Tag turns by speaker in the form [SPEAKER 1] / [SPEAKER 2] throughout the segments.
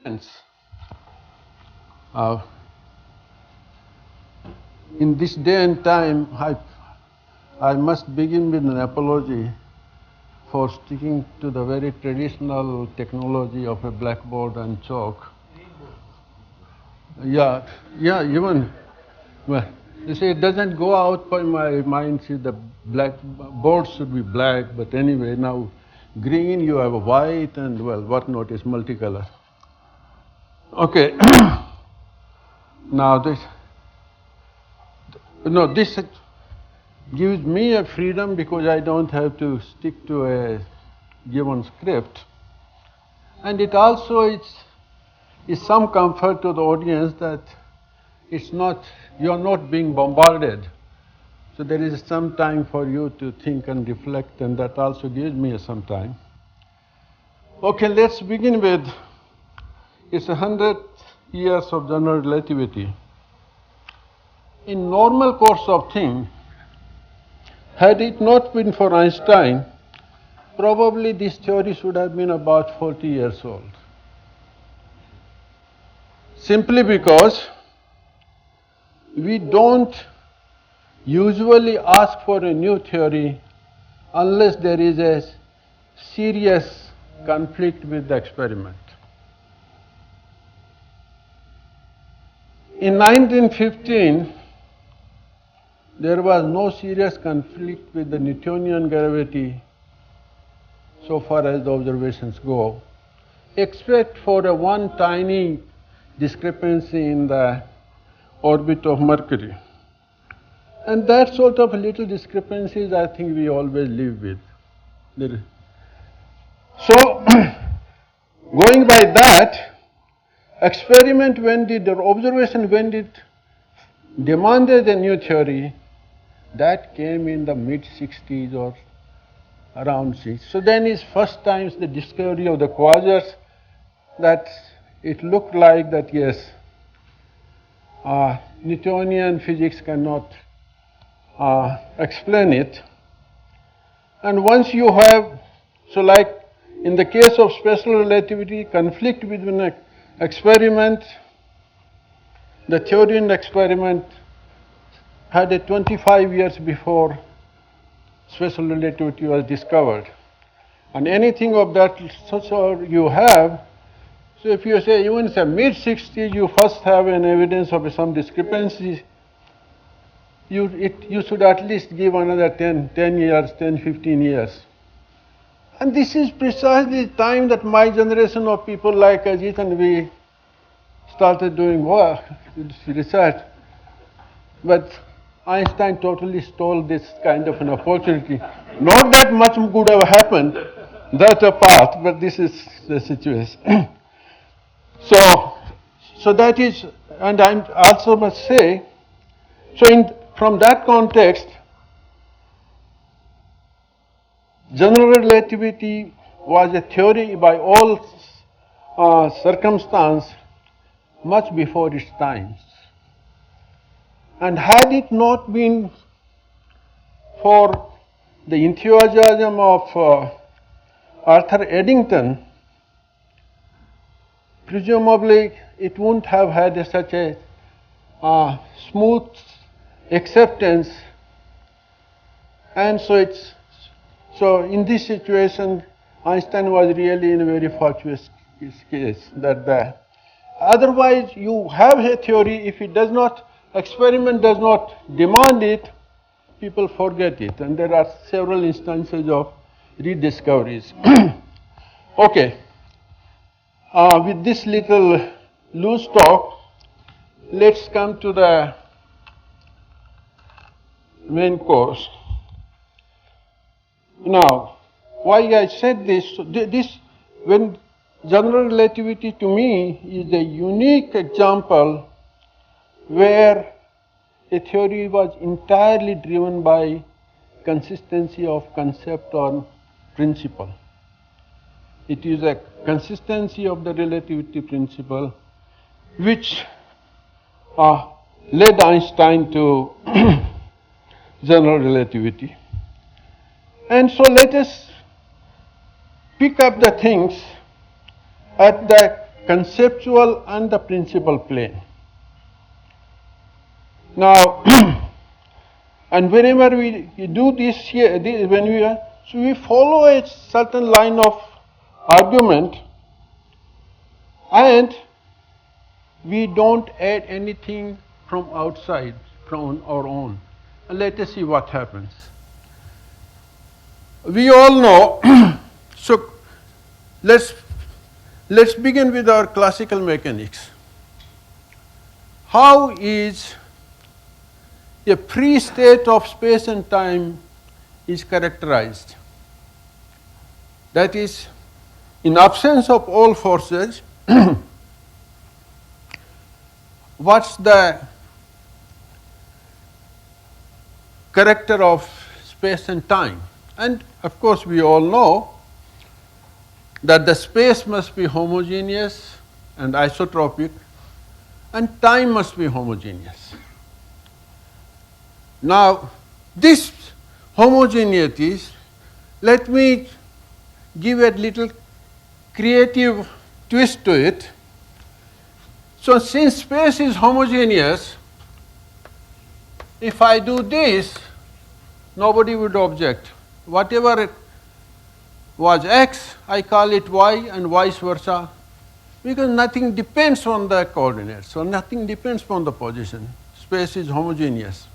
[SPEAKER 1] Hence, uh, in this day and time, I must begin with an apology for sticking to the very traditional technology of a blackboard and chalk. Yeah, even, well, you see, it doesn't go out by my mind, see, the board should be black, but anyway, now green, you have a white, and well, whatnot is multicolor. Okay, now this gives me a freedom because I don't have to stick to a given script. And it also is some comfort to the audience that you are not being bombarded. So there is some time for you to think and reflect, and that also gives me some time. Okay, let's begin with, it's 100 years of general relativity. In normal course of things, had it not been for Einstein, probably this theory should have been about 40 years old. Simply because we don't usually ask for a new theory unless there is a serious conflict with the experiment. In 1915, there was no serious conflict with the Newtonian gravity so far as the observations go, except for a one tiny discrepancy in the orbit of Mercury. And that sort of little discrepancies I think we always live with. So, going by that, experiment or observation when it demanded a new theory, that came in the mid-60s or around 6. So then is first times the discovery of the quasars that it looked like that yes, Newtonian physics cannot explain it. And once you have, so like in the case of special relativity, conflict between an experiment, the theory and experiment had a 25 years before special relativity was discovered. And anything of that sort you have, so if you say even in mid-60s, you first have an evidence of some discrepancy, you should at least give another 10 years, 10, 15 years. And this is precisely the time that my generation of people like Ajit and we started doing work, research. But Einstein totally stole this kind of an opportunity. Not that much could have happened, that apart, but this is the situation. So that is, and I also must say, from that context, general relativity was a theory by all circumstance much before its times. And had it not been for the enthusiasm of Arthur Eddington, presumably it wouldn't have had such a smooth acceptance. And so in this situation, Einstein was really in a very fortuitous case that otherwise you have a theory, if it does not, experiment does not demand it, people forget it, and there are several instances of rediscoveries. Okay, with this little loose talk, let's come to the main course. Now, why I said this, when general relativity to me is a unique example where a theory was entirely driven by consistency of concept or principle. It is a consistency of the relativity principle which led Einstein to general relativity. And so let us pick up the things at the conceptual and the principal plane. Now, and whenever we do this here, so we follow a certain line of argument, and we don't add anything from outside, from our own. And let us see what happens. We all know, so let's begin with our classical mechanics. How is a free state of space and time is characterized? That is, in absence of all forces, what's the character of space and time? And of course, we all know that the space must be homogeneous and isotropic, and time must be homogeneous. Now, this homogeneity, let me give a little creative twist to it. So, since space is homogeneous, if I do this, nobody would object. Whatever it was x, I call it y, and vice versa, because nothing depends on the coordinates, so nothing depends on the position. Space is homogeneous.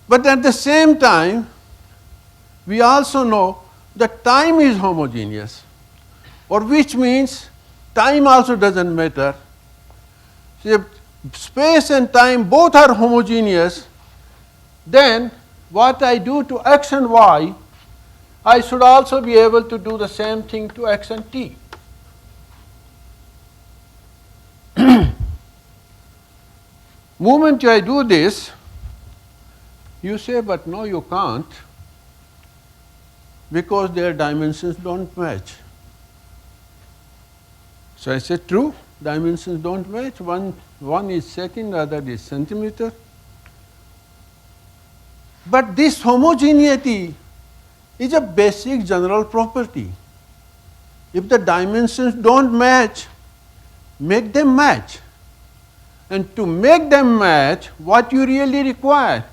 [SPEAKER 1] But at the same time, we also know that time is homogeneous, or which means time also doesn't matter. So if space and time both are homogeneous, then what I do to x and y, I should also be able to do the same thing to x and t. Moment I do this, you say, but no, you can't, because their dimensions don't match. So I say, true, dimensions don't match. One is second, the other is centimeter. But this homogeneity is a basic general property. If the dimensions don't match, make them match. And to make them match, what you really require?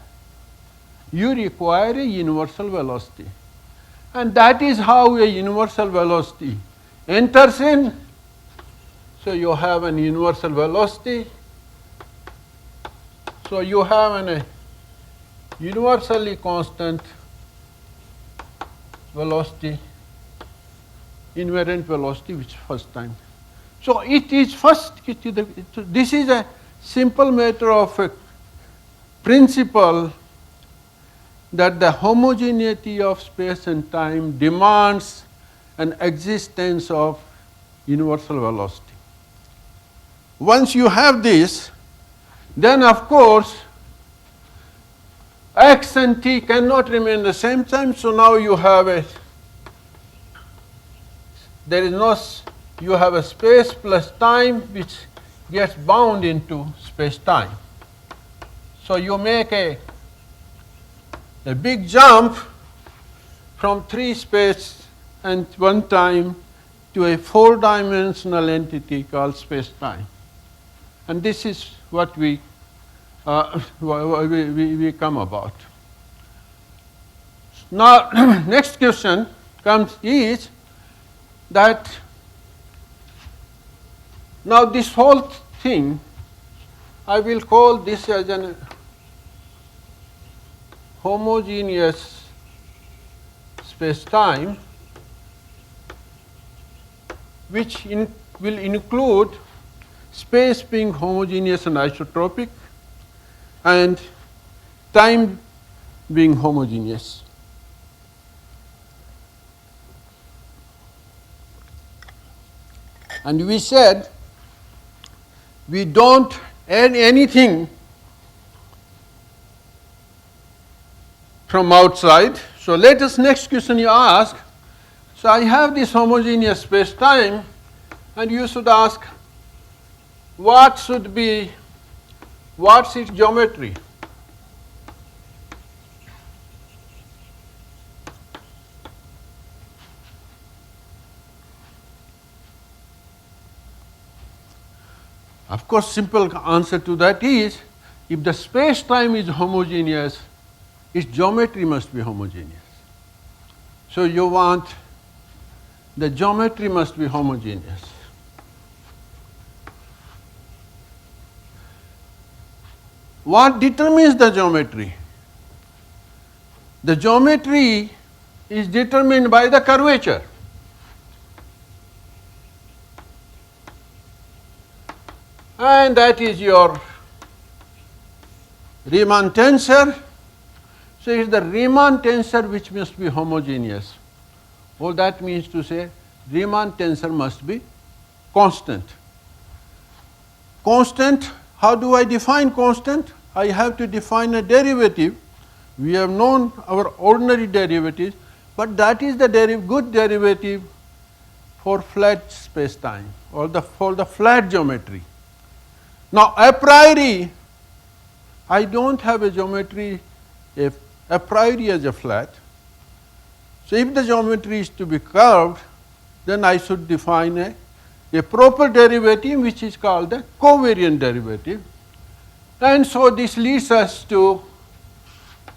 [SPEAKER 1] You require a universal velocity. And that is how a universal velocity enters in. So you have an universal velocity. So you have a universally constant velocity, invariant velocity, which first time. So it is first, this is a simple matter of a principle that the homogeneity of space and time demands an existence of universal velocity. Once you have this, then of course x and t cannot remain the same time, so now you have you have a space plus time which gets bound into space-time. So you make a big jump from 3 space and 1 time to a 4-dimensional entity called space-time. And this is what we come about. Now, next question comes is that now this whole thing, I will call this as an homogeneous space-time, which will include space being homogeneous and isotropic, and time being homogeneous. And we said we don't add anything from outside. So let us next question you ask. So I have this homogeneous space-time, and you should ask, what's its geometry? Of course, simple answer to that is, if the space-time is homogeneous, its geometry must be homogeneous. So you want the geometry must be homogeneous. What determines the geometry? The geometry is determined by the curvature. And that is your Riemann tensor. So it is the Riemann tensor which must be homogeneous. All that means to say Riemann tensor must be constant. Constant, how do I define constant? I have to define a derivative. We have known our ordinary derivatives, but that is the good derivative for flat space-time or for the flat geometry. Now, a priori, I don't have a geometry a priori as a flat. So, if the geometry is to be curved, then I should define a proper derivative which is called the covariant derivative. And so, this leads us to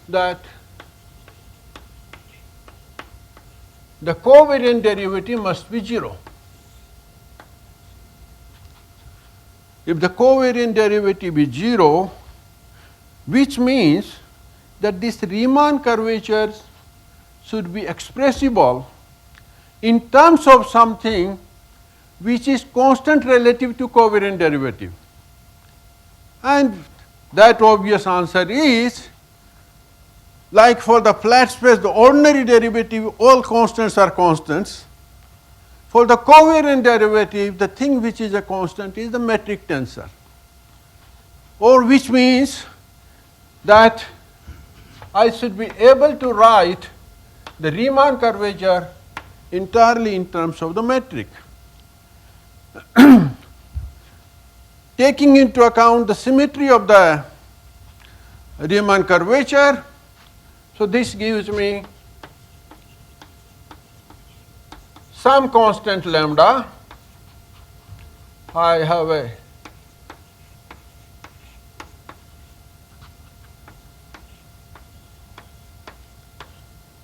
[SPEAKER 1] that the covariant derivative must be 0. If the covariant derivative is 0, which means that this Riemann curvature should be expressible in terms of something which is constant relative to covariant derivative. And that obvious answer is, like for the flat space, the ordinary derivative, all constants are constants. For the covariant derivative, the thing which is a constant is the metric tensor, or which means that I should be able to write the Riemann curvature entirely in terms of the metric. Taking into account the symmetry of the Riemann curvature, so this gives me some constant lambda. I have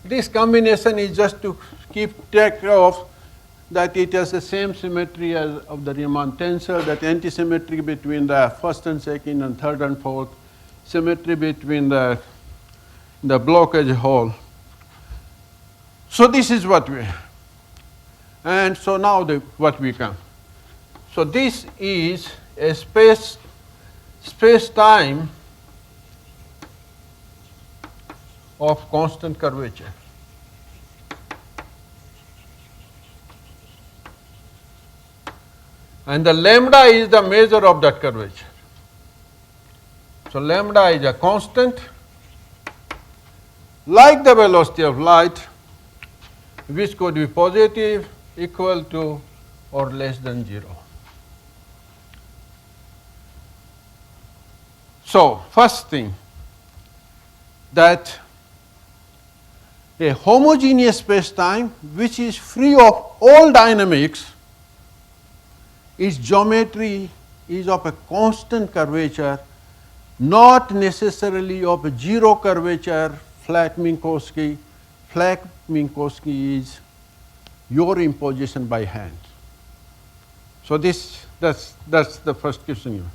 [SPEAKER 1] this combination is just to keep track of that it has the same symmetry as of the Riemann tensor, that antisymmetry between the first and second and third and fourth, symmetry between the block as a whole. So this is what we have. And so now what we come. So this is a space-time of constant curvature. And the lambda is the measure of that curvature. So lambda is a constant, like the velocity of light, which could be positive, equal to, or less than 0. So first thing, that a homogeneous space-time which is free of all dynamics, its geometry is of a constant curvature, not necessarily of a 0 curvature, flat Minkowski. Flat Minkowski is your imposition by hand. So that's the first question.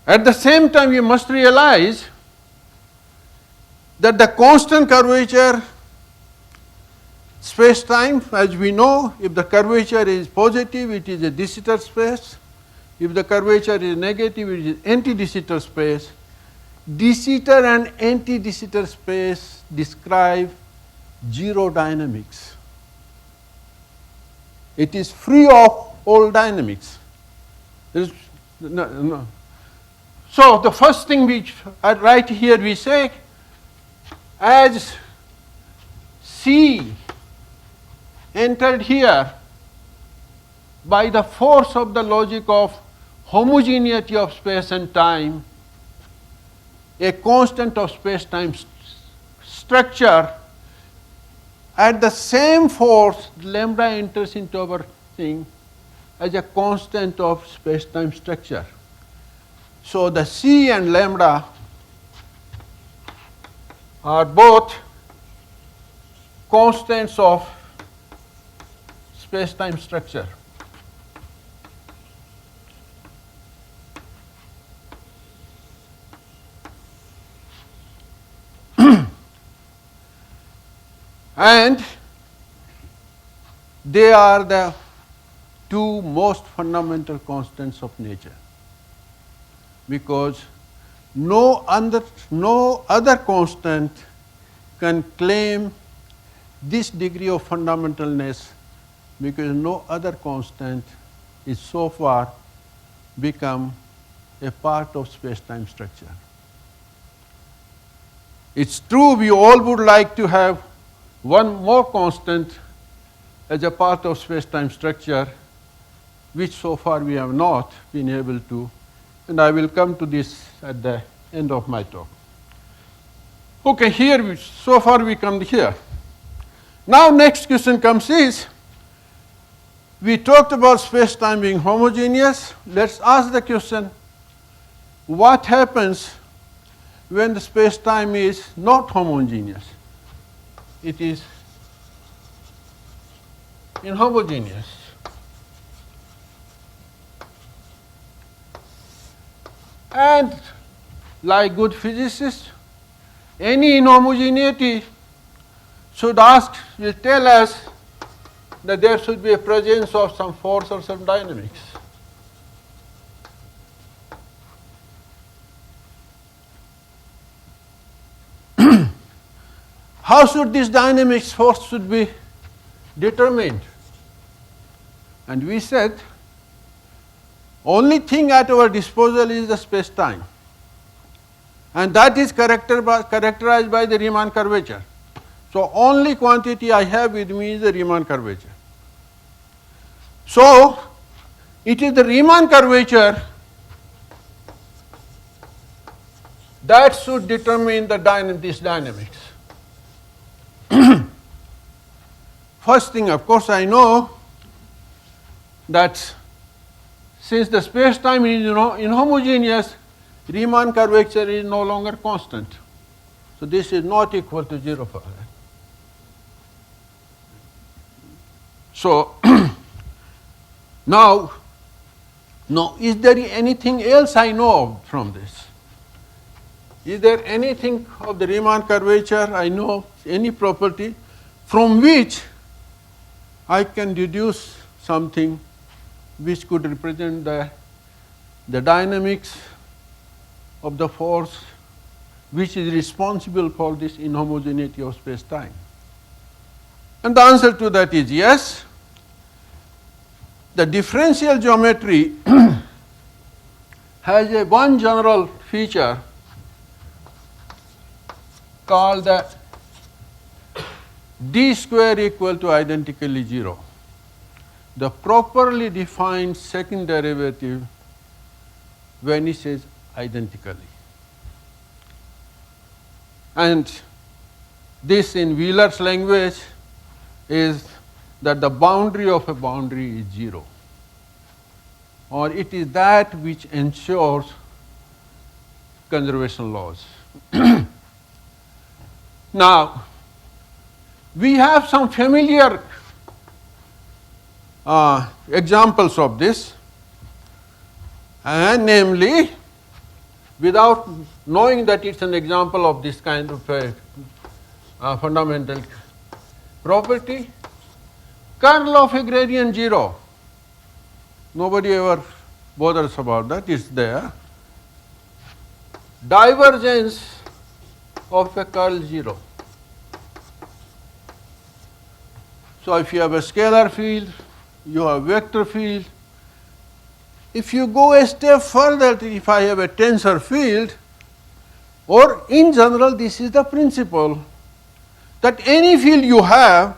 [SPEAKER 1] At the same time, you must realize that the constant curvature space-time, as we know, if the curvature is positive, it is a de Sitter space. If the curvature is negative, it is anti-de Sitter space. De Sitter and anti-de Sitter space describe 0 dynamics. It is free of all dynamics. There is no. So the first thing which right here we say, as C entered here by the force of the logic of homogeneity of space and time, a constant of space-time structure, at the same force lambda enters into our thing, as a constant of space-time structure. So the c and lambda are both constants of space-time structure. And they are the two most fundamental constants of nature, because no other constant can claim this degree of fundamentalness, because no other constant is so far become a part of space-time structure. It's true we all would like to have one more constant as a part of space-time structure, which so far we have not been able to, and I will come to this at the end of my talk. Okay, so far we come here. Now next question comes is, we talked about space-time being homogeneous. Let's ask the question, what happens when the space-time is not homogeneous? It is inhomogeneous. And like good physicists, any inhomogeneity will tell us that there should be a presence of some force or some dynamics. How should this dynamics force should be determined? And we said, only thing at our disposal is the space-time, and that is characterized by the Riemann curvature. So only quantity I have with me is the Riemann curvature. So it is the Riemann curvature that should determine this dynamics. First thing, of course, I know that since the space-time is inhomogeneous, Riemann curvature is no longer constant. So this is not equal to 0 for that. So now, is there anything else I know from this? Is there anything of the Riemann curvature I know, any property from which I can deduce something which could represent the dynamics of the force which is responsible for this inhomogeneity of space-time? And the answer to that is yes. The differential geometry has one general feature called the d square equal to identically 0. The properly defined second derivative vanishes identically. And this, in Wheeler's language, is that the boundary of a boundary is 0, or it is that which ensures conservation laws. Now, we have some familiar examples of this, and namely, without knowing that it's an example of this kind of a fundamental property, curl of a gradient 0. Nobody ever bothers about that, it's there. Divergence of a curl 0. So if you have a scalar field, you have vector field. If you go a step further, if I have a tensor field, or in general this is the principle, that any field you have,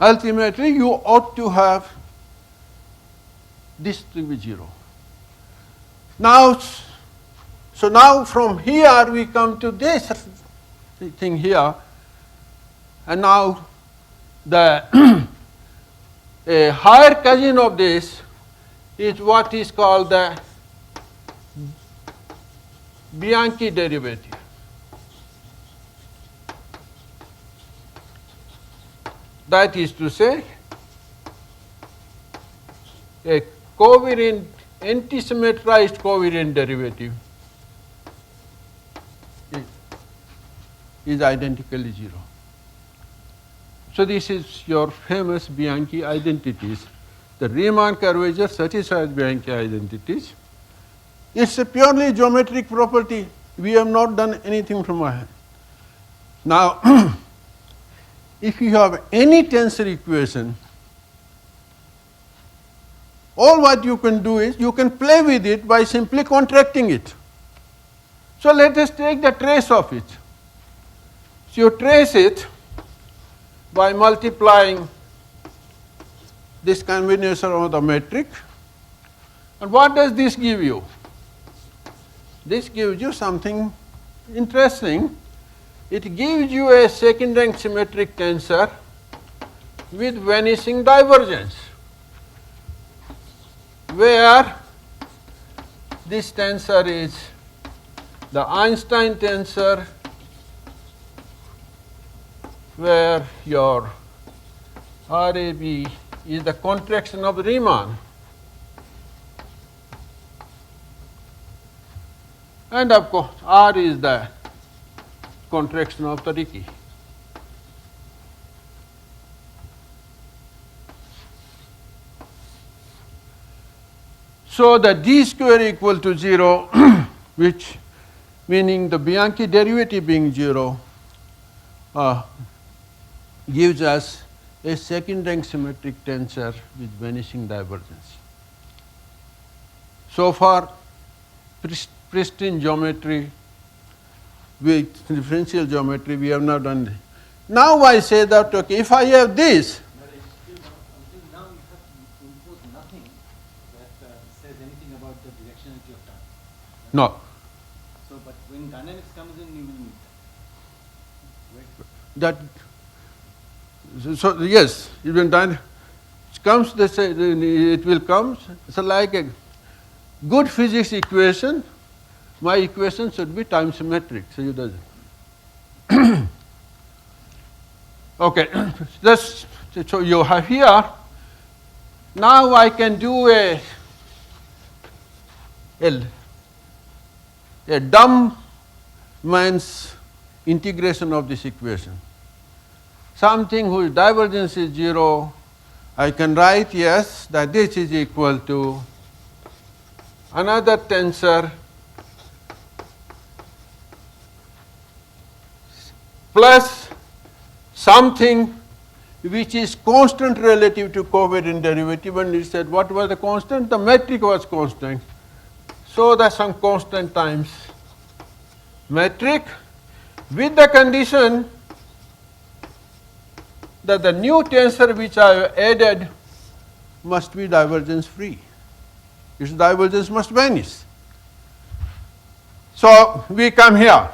[SPEAKER 1] ultimately you ought to have this to be 0. Now, so now from here we come to this thing here, and now the A higher cousin of this is what is called the Bianchi derivative. That is to say, a covariant, anti-symmetrized covariant derivative is identically zero. So this is your famous Bianchi identities. The Riemann curvature satisfies Bianchi identities. It's a purely geometric property. We have not done anything from our hand. Now, if you have any tensor equation, all what you can do is you can play with it by simply contracting it. So let us take the trace of it. So you trace it by multiplying this combination of the metric. And what does this give you? This gives you something interesting. It gives you a second rank symmetric tensor with vanishing divergence, where this tensor is the Einstein tensor, where your RAB is the contraction of Riemann, and of course R is the contraction of the Ricci. So the d square equal to 0, which meaning the Bianchi derivative being 0, gives us a second rank symmetric tensor with vanishing divergence. So far, pristine geometry with differential geometry, we have not done this. Now I say that, okay, if I have this,
[SPEAKER 2] Until now you have imposed nothing that says anything about the directionality of time. Right?
[SPEAKER 1] no,
[SPEAKER 2] So, but when dynamics comes in, you will meet
[SPEAKER 1] that, so yes, even then comes, they say it will come, it's like a good physics equation. My equation should be time symmetric, so it doesn't. Okay, that's, so you have here, now I can do a dumb man's integration of this equation. Something whose divergence is 0, I can write, yes, that this is equal to another tensor plus something which is constant relative to covariant derivative. And he said, what was the constant? The metric was constant. So the some constant times metric, with the condition that the new tensor which I have added must be divergence free. Its divergence must vanish. So we come here.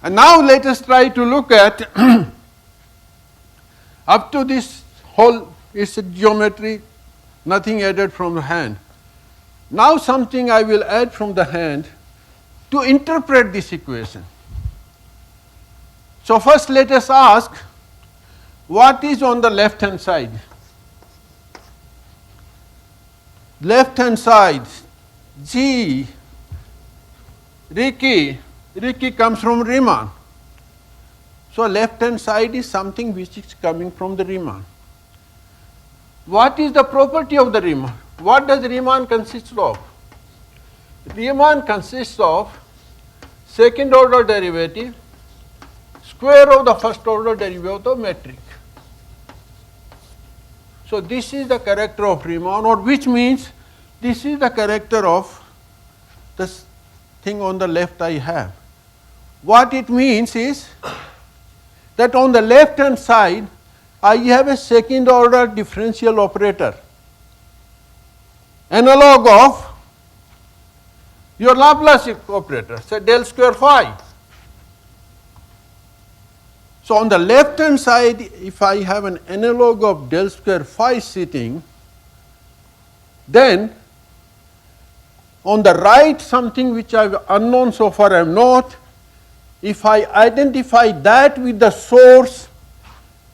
[SPEAKER 1] And now let us try to look at up to this whole is a geometry, nothing added from the hand. Now something I will add from the hand to interpret this equation. So first let us ask, what is on the left hand side? Left hand side, G, Ricci comes from Riemann. So left hand side is something which is coming from the Riemann. What is the property of the Riemann? What does Riemann consist of? Riemann consists of second order derivative, square of the first order derivative of metric. So this is the character of Riemann, or which means this is the character of this thing on the left I have. What it means is that on the left hand side I have a second order differential operator, analog of your Laplace operator, say del square phi. So on the left hand side, if I have an analog of del square phi sitting, then on the right something which I have unknown so far I am not, if I identify that with the source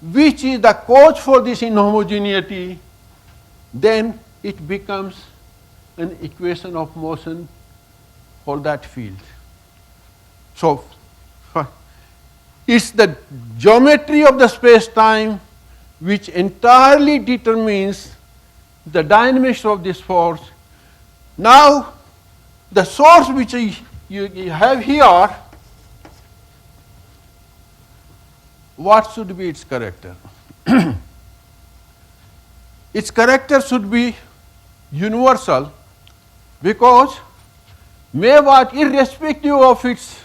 [SPEAKER 1] which is the cause for this inhomogeneity, then it becomes an equation of motion for that field. So it's the geometry of the space-time which entirely determines the dynamics of this force. Now, the source which you have here, what should be its character? Its character should be universal, because what, irrespective of its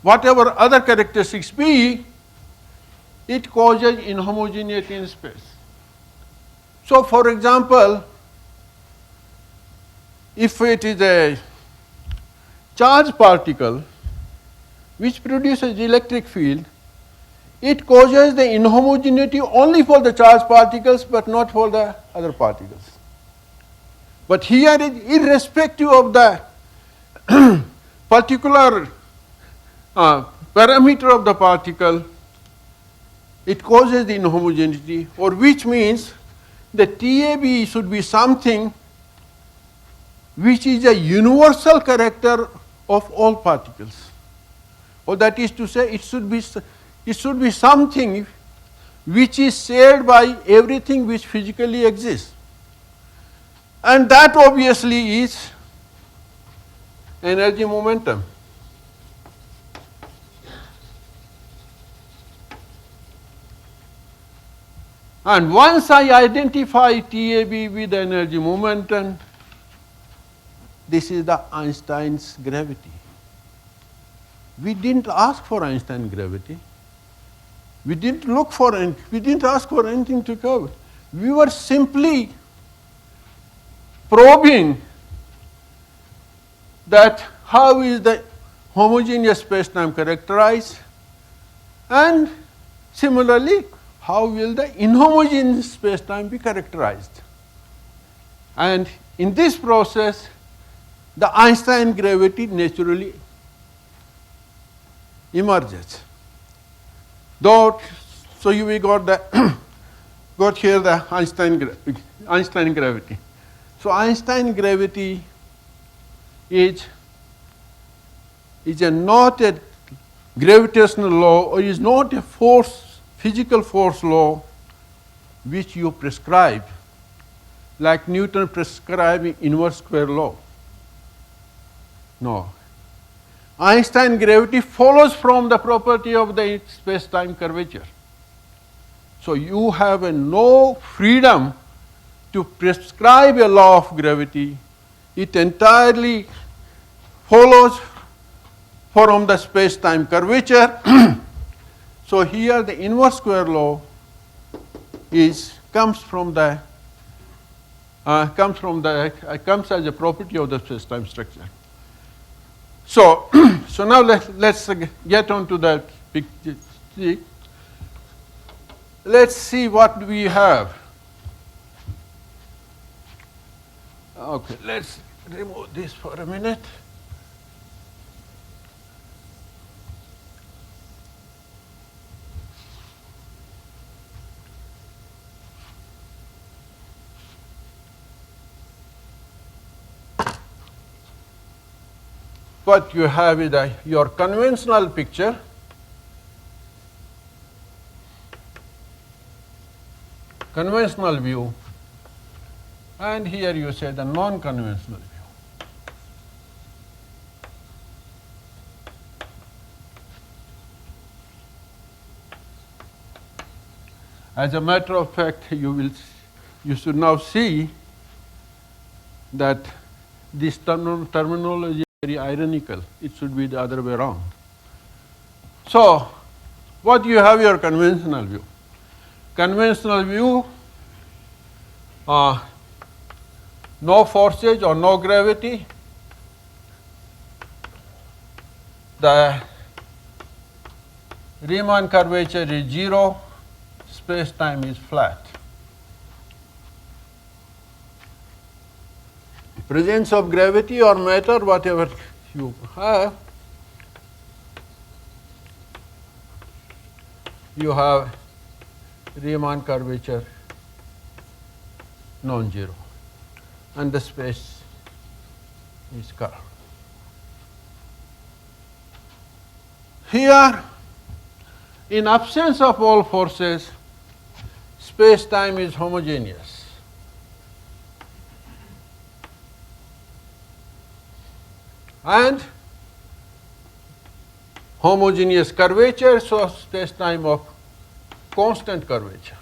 [SPEAKER 1] whatever other characteristics be, it causes inhomogeneity in space. So, for example, if it is a charged particle which produces electric field, it causes the inhomogeneity only for the charged particles but not for the other particles. But here it is irrespective of the particular parameter of the particle, it causes the inhomogeneity, or which means the TAB should be something which is a universal character of all particles. Or that is to say, it should be something which is shared by everything which physically exists. And that obviously is energy momentum. And once I identify TAB with energy momentum, this is the Einstein's gravity. We didn't ask for Einstein's gravity. We didn't look for it. We didn't ask for anything to cover. We were simply probing that how is the homogeneous space-time characterized, and similarly, how will the inhomogeneous space-time be characterized. And in this process, the Einstein gravity naturally emerges. So we got here the Einstein gravity. So Einstein gravity is not a gravitational law, or is not a physical force law which you prescribe, like Newton prescribing inverse square law. No. Einstein gravity follows from the property of the space-time curvature. So you have no freedom to prescribe a law of gravity. It entirely follows from the space-time curvature. So here the inverse square law comes as a property of the space-time structure. So now let's get on to that picture. Let's see what we have. Okay, let's remove this for a minute. What you have is your conventional picture. Conventional view, and here you say the non-conventional view. As a matter of fact, you should now see that this terminology is very ironical. It should be the other way around. So, what you have your conventional view? Conventional view, no forces or no gravity. The Riemann curvature is 0, space-time is flat. Presence of gravity or matter, whatever you have, you have Riemann curvature non-zero, and the space is curved. Here, in absence of all forces, space-time is homogeneous. And homogeneous curvature, so space-time of constant curvature.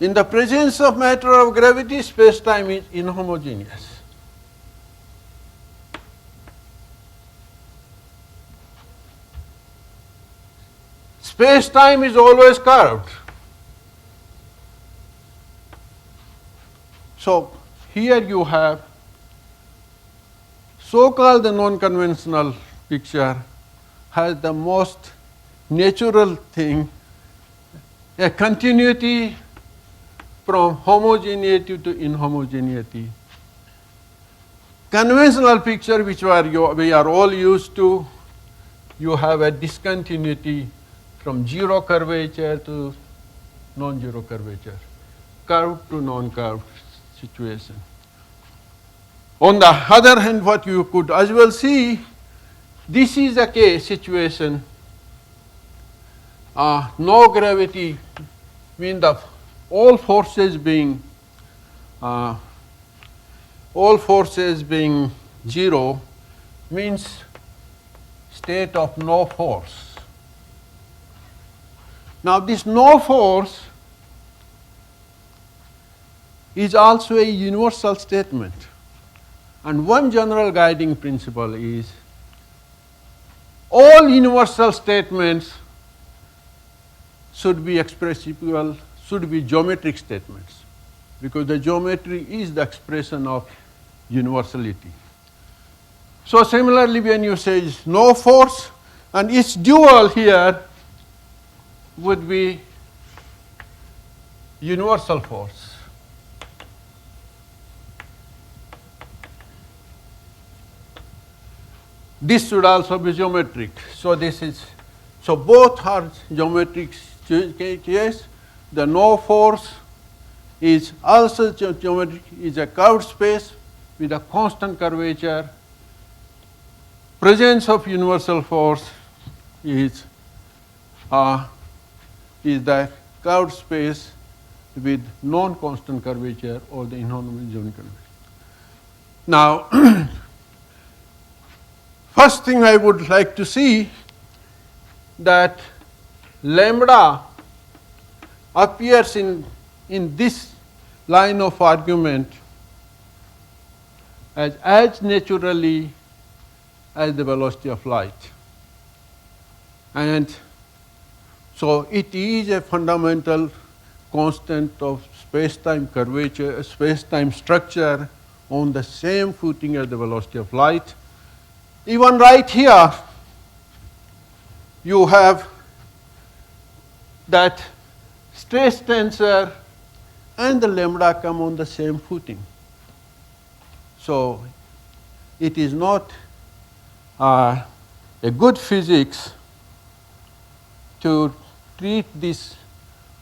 [SPEAKER 1] In the presence of matter of gravity, space-time is inhomogeneous. Space-time is always curved. So here you have so-called the non-conventional picture has the most natural thing, a continuity from homogeneity to inhomogeneity. Conventional picture, which we are all used to, you have a discontinuity from zero curvature to non-zero curvature, curved to non-curved situation. On the other hand, what you could as well see, this is a case situation, no gravity, mean the all forces being zero means state of no force. Now this no force is also a universal statement, and one general guiding principle is all universal statements should be expressible, should be geometric statements, because the geometry is the expression of universality. So similarly, when you say no force, and its dual here would be universal force. This should also be geometric. So both are geometric case. The no force is also geometric, is a curved space with a constant curvature. Presence of universal force is the curved space with non-constant curvature or the inhomogeneous curvature. Now, first thing I would like to see that lambda appears in this line of argument as naturally as the velocity of light. And so it is a fundamental constant of space-time curvature, space-time structure on the same footing as the velocity of light. Even right here, you have that stress tensor and the lambda come on the same footing. So it is not a good physics to treat this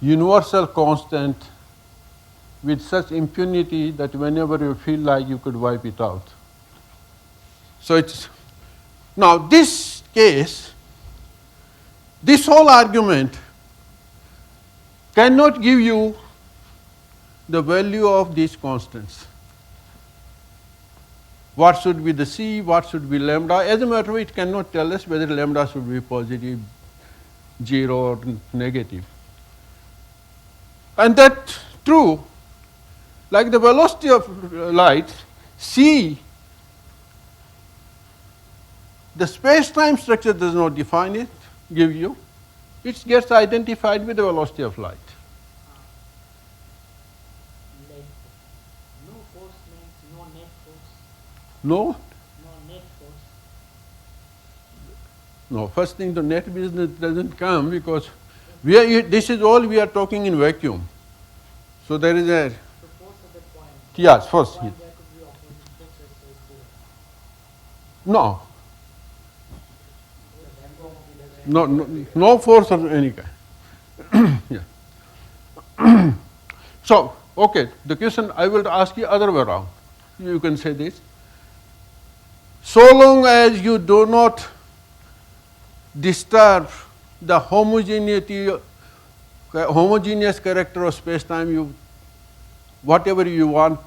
[SPEAKER 1] universal constant with such impunity that whenever you feel like you could wipe it out. So it's now this case, this whole argument cannot give you the value of these constants. What should be the C, what should be lambda? As a matter of fact, it cannot tell us whether lambda should be positive, 0, or negative. And that's true. Like the velocity of light, C, the space-time structure does not define it, give you. It gets identified with the velocity of light.
[SPEAKER 2] No force means no net force.
[SPEAKER 1] No?
[SPEAKER 2] No
[SPEAKER 3] net force.
[SPEAKER 1] No, first thing, the net business doesn't come because this is all we are talking in vacuum. So there is a,
[SPEAKER 3] The force at that point.
[SPEAKER 1] yes, first.
[SPEAKER 3] Point there could be opposite forces, so it's zero.
[SPEAKER 1] No. No force of any kind. Yeah. So, okay, the question I will ask you other way around. You can say this. So long as you do not disturb the homogeneous character of space-time, whatever you want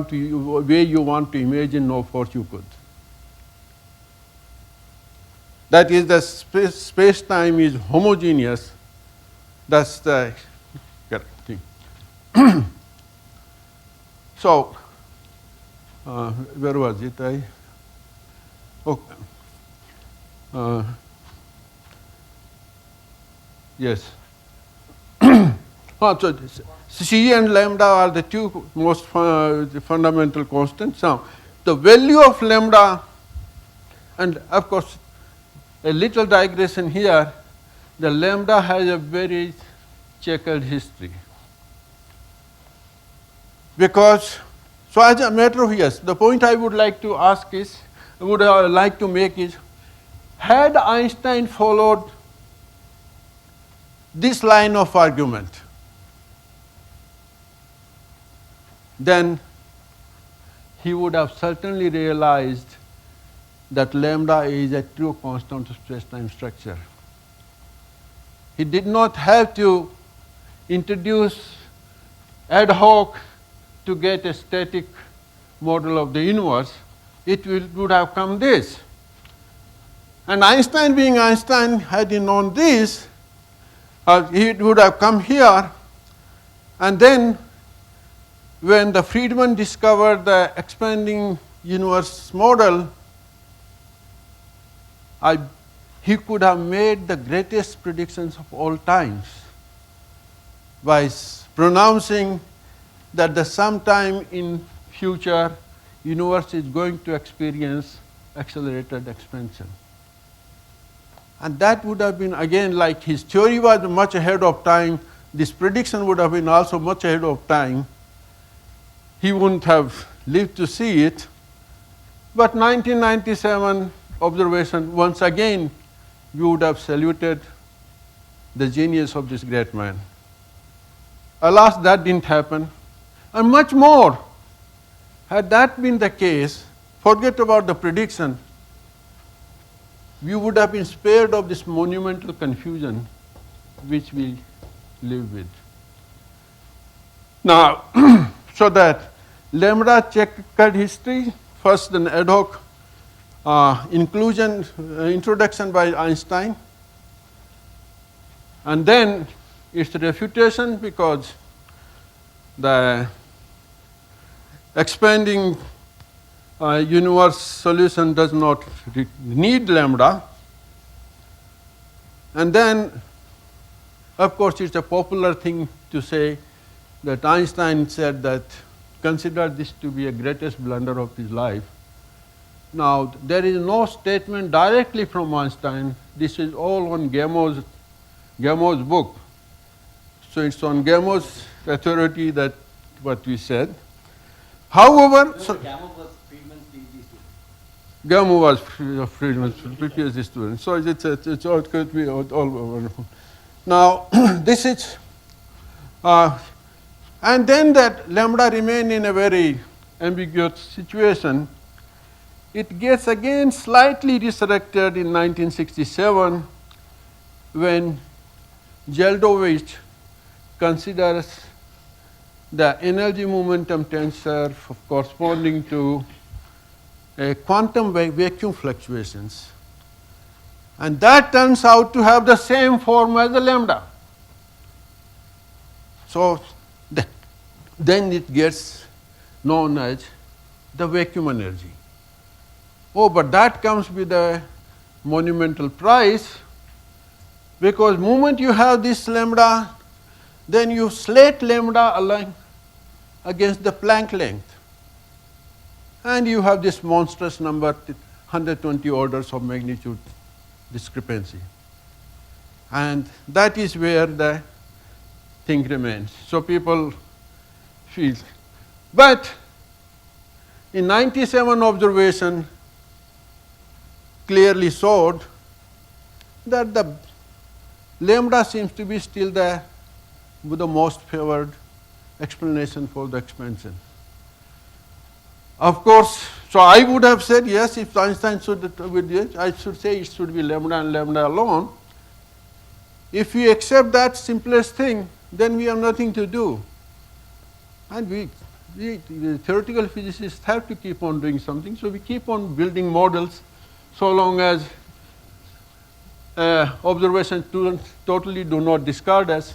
[SPEAKER 1] to, way you want to imagine no force, you could. That is, the space-time is homogeneous. That's the correct thing. So, where was it? Yes. So C and lambda are the two most fundamental constants. Now, the value of lambda, and of course, a little digression here, the lambda has a very checkered history. Because, so as a matter of yes, the point I would like to ask is, like to make is, had Einstein followed this line of argument, then he would have certainly realized that lambda is a true constant of space-time structure. He did not have to introduce ad hoc to get a static model of the universe. It would have come this. And Einstein, being Einstein, had he known this, he would have come here, and then when the Friedman discovered the expanding universe model, he could have made the greatest predictions of all times by pronouncing that the sometime in future universe is going to experience accelerated expansion. And that would have been, again, like his theory was much ahead of time, this prediction would have been also much ahead of time. He wouldn't have lived to see it. But 1997 observation, once again, you would have saluted the genius of this great man. Alas, that didn't happen. And much more, had that been the case, forget about the prediction, we would have been spared of this monumental confusion which we live with. Now, so that lambda checkered history, first an ad hoc introduction by Einstein, and then its refutation because the expanding universe solution does not need lambda. And then, of course, it's a popular thing to say that Einstein said that consider this to be a greatest blunder of his life. Now, there is no statement directly from Einstein. This is all on Gamo's book. So it's on Gamo's authority that what we said. However,
[SPEAKER 2] Gamo was Friedman's PhD student.
[SPEAKER 1] Gamo was Friedman's PhD student. So it's all could be all wonderful. Now, this is, and then that lambda remain in a very ambiguous situation. It gets again slightly resurrected in 1967 when Zeldovich considers the energy momentum tensor corresponding to a quantum vacuum fluctuations. And that turns out to have the same form as the lambda. So then it gets known as the vacuum energy. Oh, but that comes with a monumental price, because moment you have this lambda, then you slate lambda along against the Planck length. And you have this monstrous number 120 orders of magnitude discrepancy. And that is where the thing remains. So people feel. But in 97 observation clearly showed that the lambda seems to be still the most favored explanation for the expansion. Of course, so I would have said yes, if Einstein I should say it should be lambda and lambda alone. If we accept that simplest thing, then we have nothing to do. And we the theoretical physicists have to keep on doing something, so we keep on building models so long as observations totally do not discard us.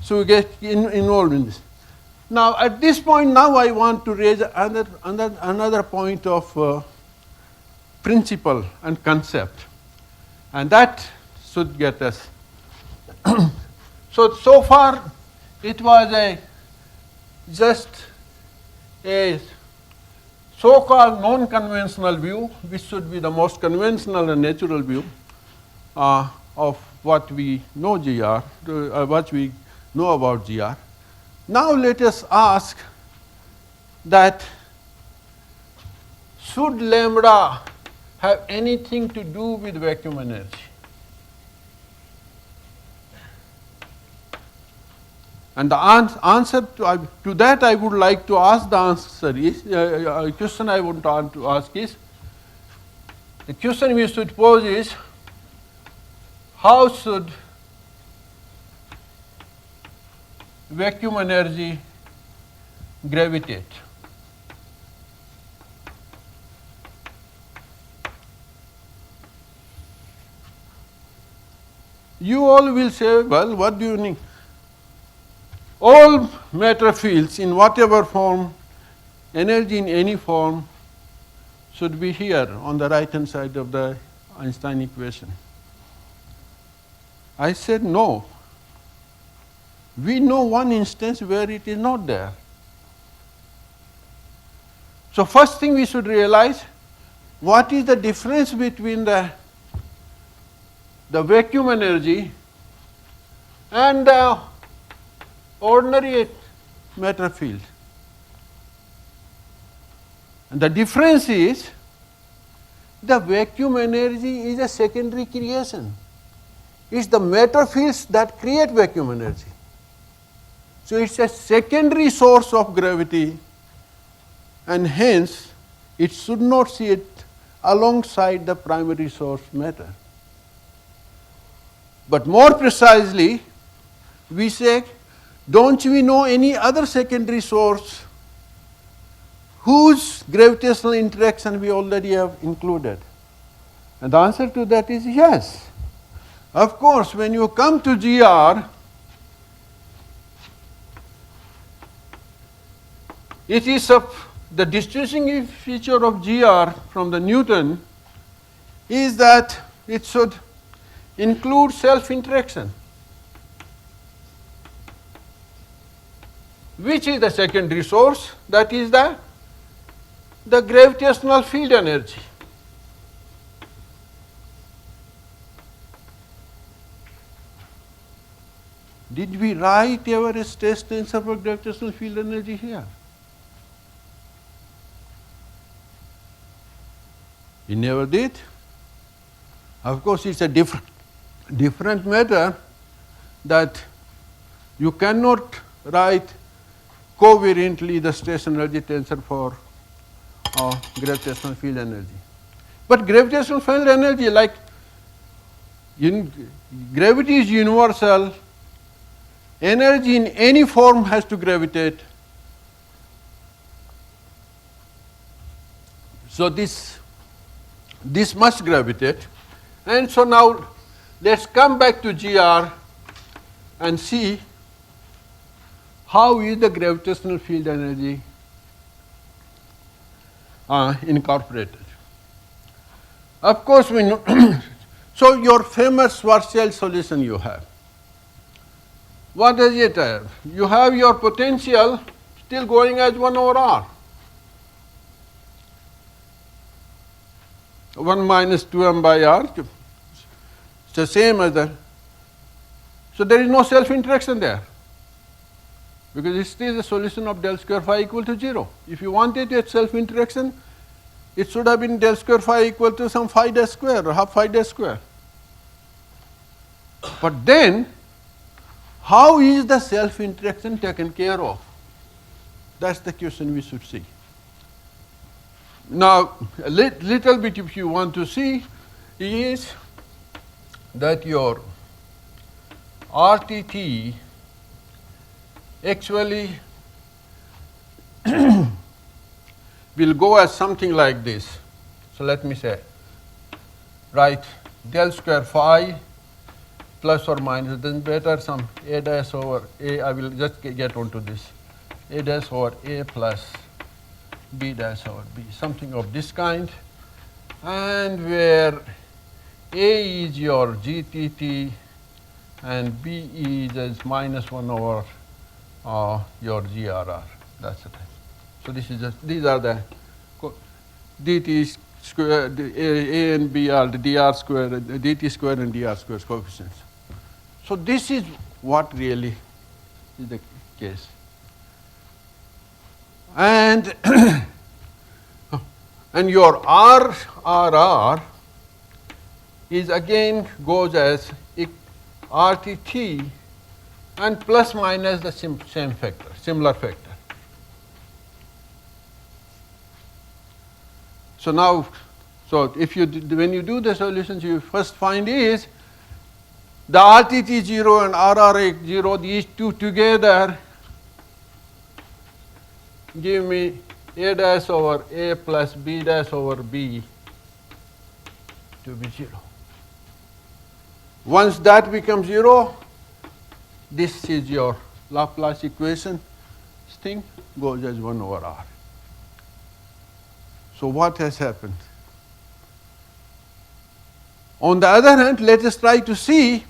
[SPEAKER 1] So we get involved in this. Now, at this point, now I want to raise another point of principle and concept, and that should get us. So far, it was just a so-called non-conventional view, which should be the most conventional and natural view of what we know what we know about GR. Now let us ask that should lambda have anything to do with vacuum energy? And the answer to that I would like to ask the answer is, a question I want to ask is, the question we should pose is, how should vacuum energy gravitate? You all will say, well, what do you mean? All matter fields in whatever form, energy in any form, should be here on the right hand side of the Einstein equation. I said no. We know one instance where it is not there. So first thing we should realize, what is the difference between the vacuum energy and the ordinary matter field? And the difference is, the vacuum energy is a secondary creation. It's the matter fields that create vacuum energy. So it's a secondary source of gravity, and hence it should not sit alongside the primary source matter. But more precisely, we say, don't we know any other secondary source whose gravitational interaction we already have included? And the answer to that is yes. Of course, when you come to GR, it is the distinguishing feature of GR from the Newton is that it should include self-interaction, which is the secondary source, that is the gravitational field energy. Did we write ever a stress tensor for gravitational field energy here? We never did. Of course, it's a different matter that you cannot write covariantly the stress energy tensor for gravitational field energy. But gravitational field energy, like gravity is universal, energy in any form has to gravitate. So this must gravitate. And so now let's come back to GR and see how is the gravitational field energy incorporated. Of course, we know so your famous Schwarzschild solution you have. What does it have? You have your potential still going as 1 over r. 1 minus 2m by r. It's the same as that. So there is no self-interaction there, because it is a solution of del square phi equal to 0. If you wanted a self-interaction, it should have been del square phi equal to some phi dash square or half phi dash square. But then, how is the self-interaction taken care of? That's the question we should see. Now, a little bit if you want to see is that your RTT actually will go as something like this. So let me say, write del square phi plus or minus, then better some a dash over a, I will just get onto this, a dash over a plus b dash over b, something of this kind, and where a is your GTT and b is as minus 1 over your GRR. That's the thing. So this is just, these are the dt square, a and b are the dr square, dt square and dr square coefficients. So this is what really is the case. And and your RRR is again goes as RTT and plus minus the same factor, similar factor. So now, so if you when you do the solutions, you first find is the RTT 0 and RRA 0, these two together give me a dash over a plus b dash over b to be 0. Once that becomes 0, this is your Laplace equation. This thing goes as 1 over r. So what has happened? On the other hand, let us try to see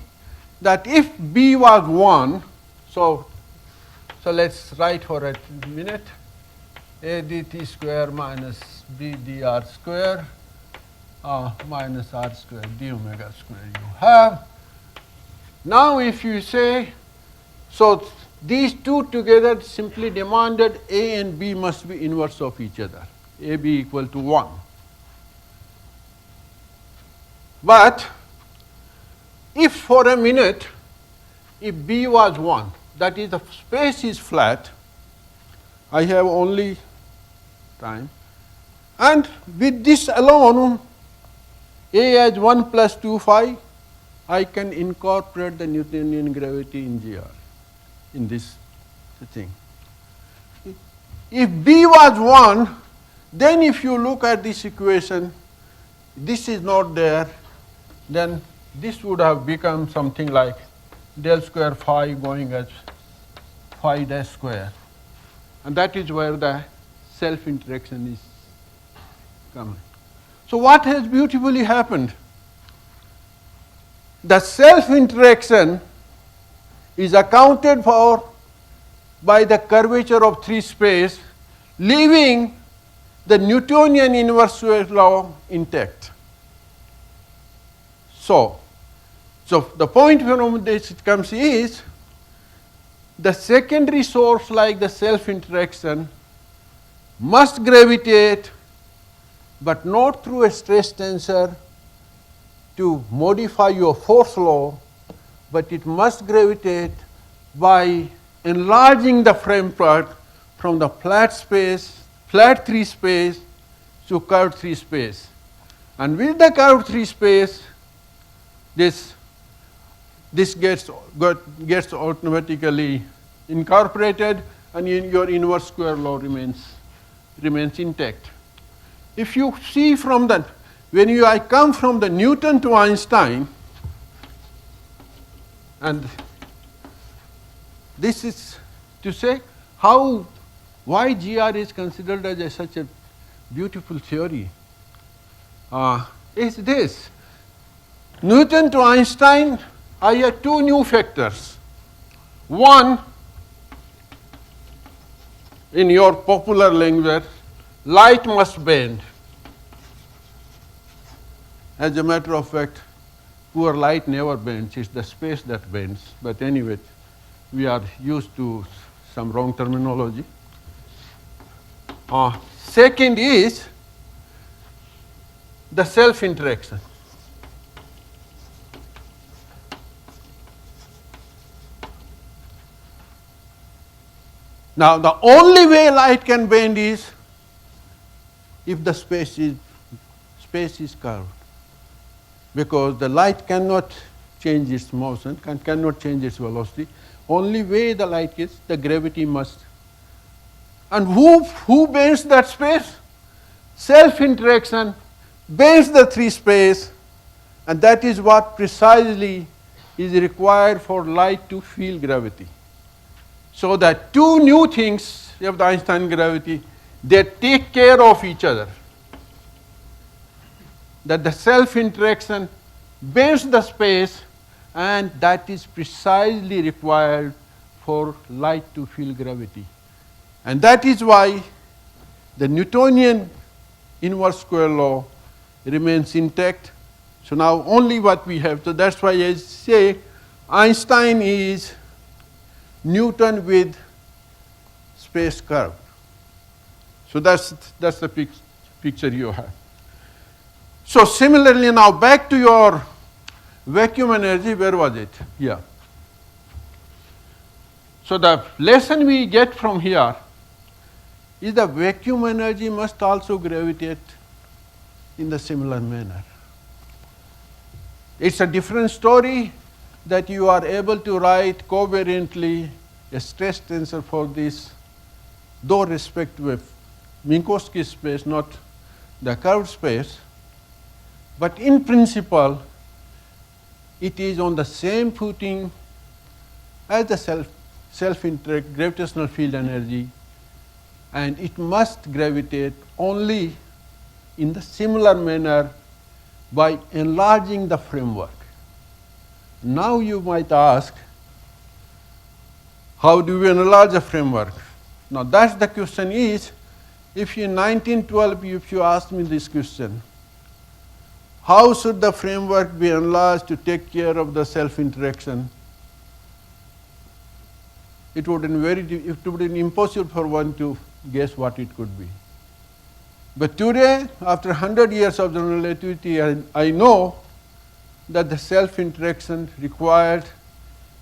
[SPEAKER 1] that if b was 1, so let's write for a minute, a dt square minus b dr square minus r square d omega square you have. Now if you say, so these two together simply demanded a and b must be inverse of each other, a b equal to 1. But if for a minute, if b was 1, that is the space is flat, I have only time, and with this alone, a as 1 plus 2 phi, I can incorporate the Newtonian gravity in GR, in this thing. If b was 1, then if you look at this equation, this is not there, then this would have become something like del square phi going as phi dash square. And that is where the self-interaction is coming. So what has beautifully happened? The self-interaction is accounted for by the curvature of 3 space, leaving the Newtonian inverse law intact. So the point from this it comes is the secondary source like the self-interaction must gravitate, but not through a stress tensor to modify your force law, but it must gravitate by enlarging the frame part from the flat space, flat 3 space to curved 3 space. And with the curved 3 space, this gets automatically incorporated, and your inverse square law remains intact. If you see from that, when I come from the Newton to Einstein, and this is to say why GR is considered as such a beautiful theory, is this. Newton to Einstein, I have 2 new factors. One, in your popular language, light must bend. As a matter of fact, poor light never bends, it's the space that bends. But anyway, we are used to some wrong terminology. Second is the self-interaction. Now, the only way light can bend is if the space is curved, because the light cannot change its motion, cannot change its velocity. Only way the light is, the gravity must. And who bends that space? Self-interaction bends the three space, and that is what precisely is required for light to feel gravity. So that two new things of the Einstein gravity, they take care of each other. That the self-interaction bends the space, and that is precisely required for light to feel gravity. And that is why the Newtonian inverse square law remains intact. So now only what we have. So that's why I say Einstein is Newton with space curve. So that's the picture you have. So similarly, now back to your vacuum energy. Where was it? Yeah. So the lesson we get from here is the vacuum energy must also gravitate in the similar manner. It's a different story that you are able to write covariantly a stress tensor for this, though respect with Minkowski space, not the curved space. But in principle, it is on the same footing as the self-interact gravitational field energy, and it must gravitate only in the similar manner by enlarging the framework. Now you might ask, how do we enlarge a framework? Now that's the question is, if in 1912, if you asked me this question, how should the framework be enlarged to take care of the self-interaction? It would be impossible for one to guess what it could be. But today, after 100 years of general relativity, I know that the self-interaction required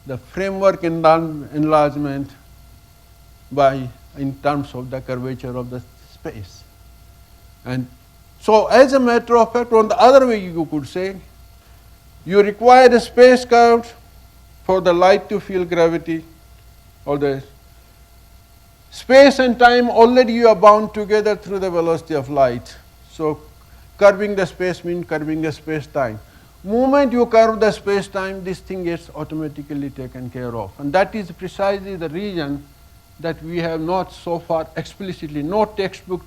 [SPEAKER 1] the framework enlargement in terms of the curvature of the space. And so as a matter of fact, on the other way you could say, you require a space curve for the light to feel gravity, or the space and time already you are bound together through the velocity of light. So curving the space means curving the space-time. Moment you curve the space-time, this thing gets automatically taken care of. And that is precisely the reason that we have not so far explicitly, no textbook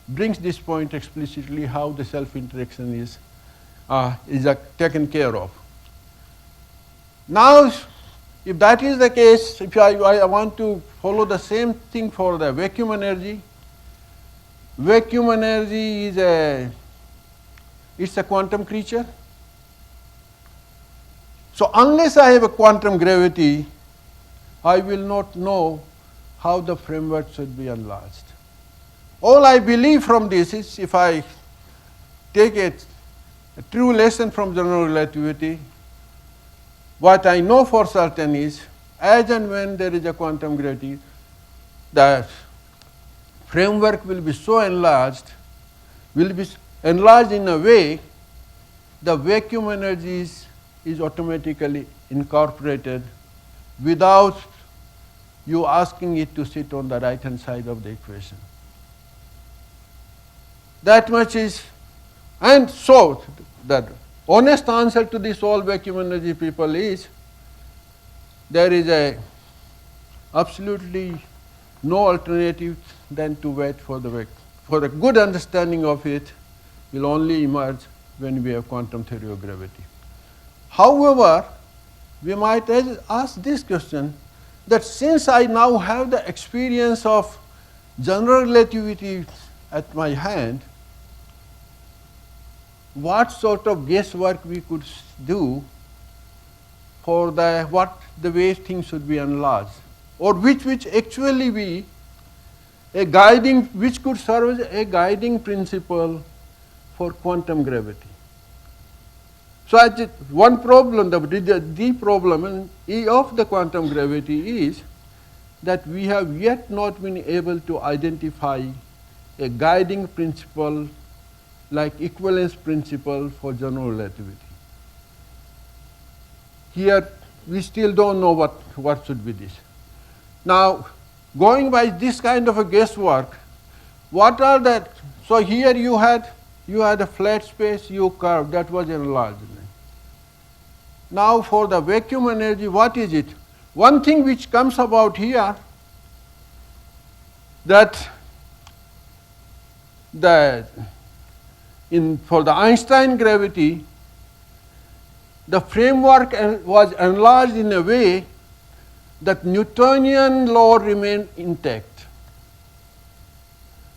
[SPEAKER 1] brings this point explicitly how the self-interaction is taken care of. Now, if that is the case, if I want to follow the same thing for the vacuum energy is it's a quantum creature. So unless I have a quantum gravity, I will not know how the framework should be enlarged. All I believe from this is, if I take a true lesson from general relativity, what I know for certain is, as and when there is a quantum gravity, the framework will be so enlarged, in a way, the vacuum energy is automatically incorporated without you asking it to sit on the right-hand side of the equation. That much is, and so the honest answer to this all vacuum energy people is, there is absolutely no alternative than to wait for the vacuum. For a good understanding of it will only emerge when we have quantum theory of gravity. However, we might ask this question, that since I now have the experience of general relativity at my hand, what sort of guesswork we could do for what the way things should be analyzed, or which actually be a guiding, which could serve as a guiding principle for quantum gravity. So one problem, the problem of the quantum gravity is that we have yet not been able to identify a guiding principle like equivalence principle for general relativity. Here we still don't know what should be this. Now, going by this kind of a guesswork, what are that? So here you had a flat space you curved, that was enlargement. Now for the vacuum energy, what is it? One thing which comes about here, that for the Einstein gravity, the framework was enlarged in a way that Newtonian law remained intact.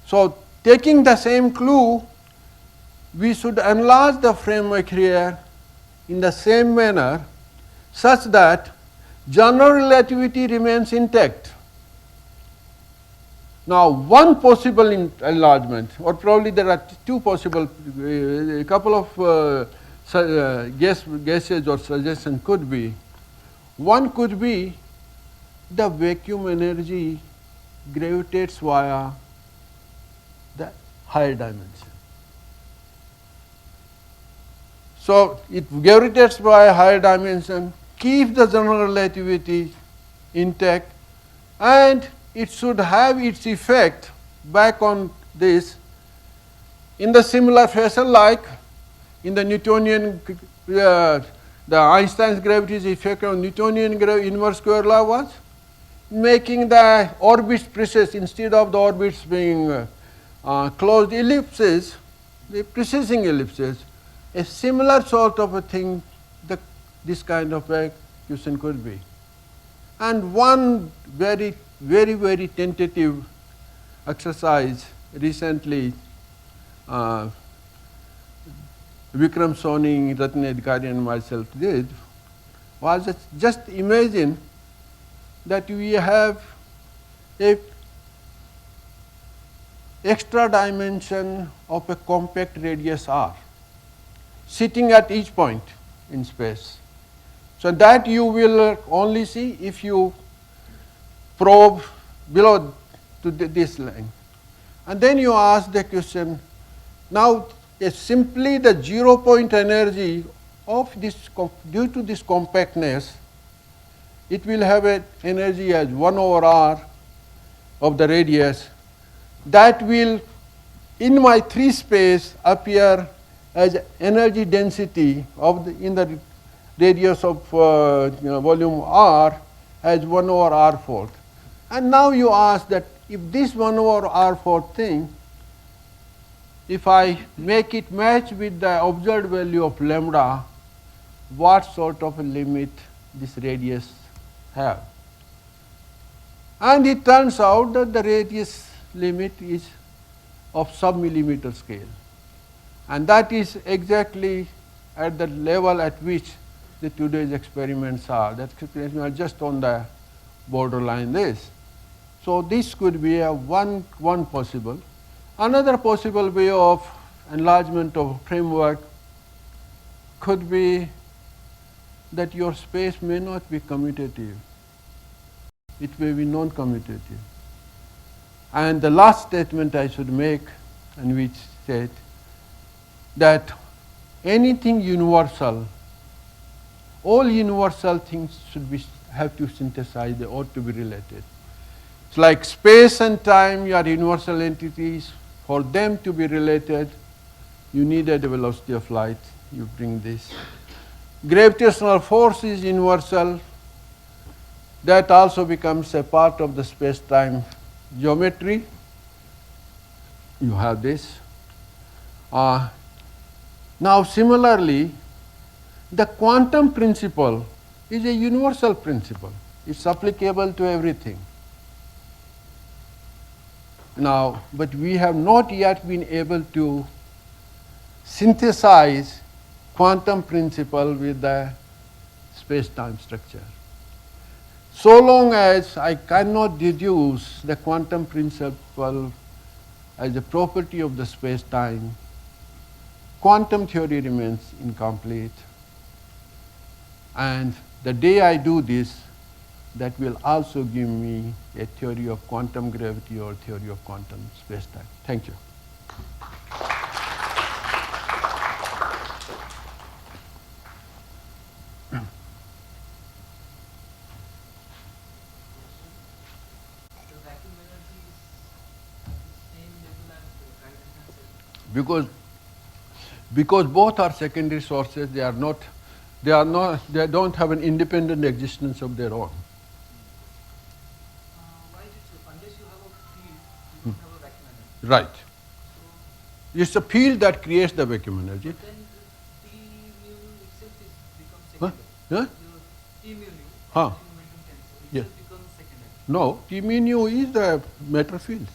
[SPEAKER 1] So taking the same clue, we should enlarge the framework here in the same manner such that general relativity remains intact. Now, one possible enlargement, or probably there are two possible, a couple of guesses or suggestions could be. One could be the vacuum energy gravitates via the higher dimension. So it gravitates by a higher dimension, keeps the general relativity intact, and it should have its effect back on this in the similar fashion like in the Newtonian, the Einstein's gravity's effect on Newtonian inverse square law was making the orbits precise instead of the orbits being closed ellipses, the precessing ellipses. A similar sort of a thing, this kind of a question could be. And one very tentative exercise recently Vikram Soni, Ratna Adhikari and myself did was just imagine that we have a extra dimension of a compact radius r sitting at each point in space. So that you will only see if you probe below to this line. And then you ask the question, now simply the 0 point energy of this, due to this compactness, it will have an energy as 1 over r of the radius that will in my 3 space appear as energy density of in the radius of volume r as 1 over r4. And now you ask that if this 1 over r4 thing, if I make it match with the observed value of lambda, what sort of a limit this radius have? And it turns out that the radius limit is of sub-millimeter scale. And that is exactly at the level at which the today's experiments are. That experiments are just on the borderline this. So this could be a one possible. Another possible way of enlargement of framework could be that your space may not be commutative. It may be non-commutative. And the last statement I should make, and which said that anything universal, all universal things should be have to synthesize, they ought to be related. It's like space and time, you are universal entities. For them to be related, you need a velocity of light. You bring this. Gravitational force is universal. That also becomes a part of the space-time geometry. You have this. Now similarly, the quantum principle is a universal principle. It's applicable to everything. Now, but we have not yet been able to synthesize quantum principle with the space-time structure. So long as I cannot deduce the quantum principle as a property of the space-time, quantum theory remains incomplete. And the day I do this, that will also give me a theory of quantum gravity or theory of quantum space-time. Thank you.
[SPEAKER 3] The vacuum energy is at the same level as the gravitational self.
[SPEAKER 1] Because both are secondary sources, they don't have an independent existence of their own.
[SPEAKER 3] Why is it so? Unless you have a field, you don't have a vacuum energy.
[SPEAKER 1] Right.
[SPEAKER 3] So,
[SPEAKER 1] It's a field that creates the vacuum energy.
[SPEAKER 3] but then the T mu nu itself is becomes
[SPEAKER 1] Huh?
[SPEAKER 3] secondary.
[SPEAKER 1] Huh?
[SPEAKER 3] The T mu nu,
[SPEAKER 1] Huh.
[SPEAKER 3] momentum tensor,
[SPEAKER 1] Yes.
[SPEAKER 3] itself becomes secondary.
[SPEAKER 1] No, T mu nu is the matter field.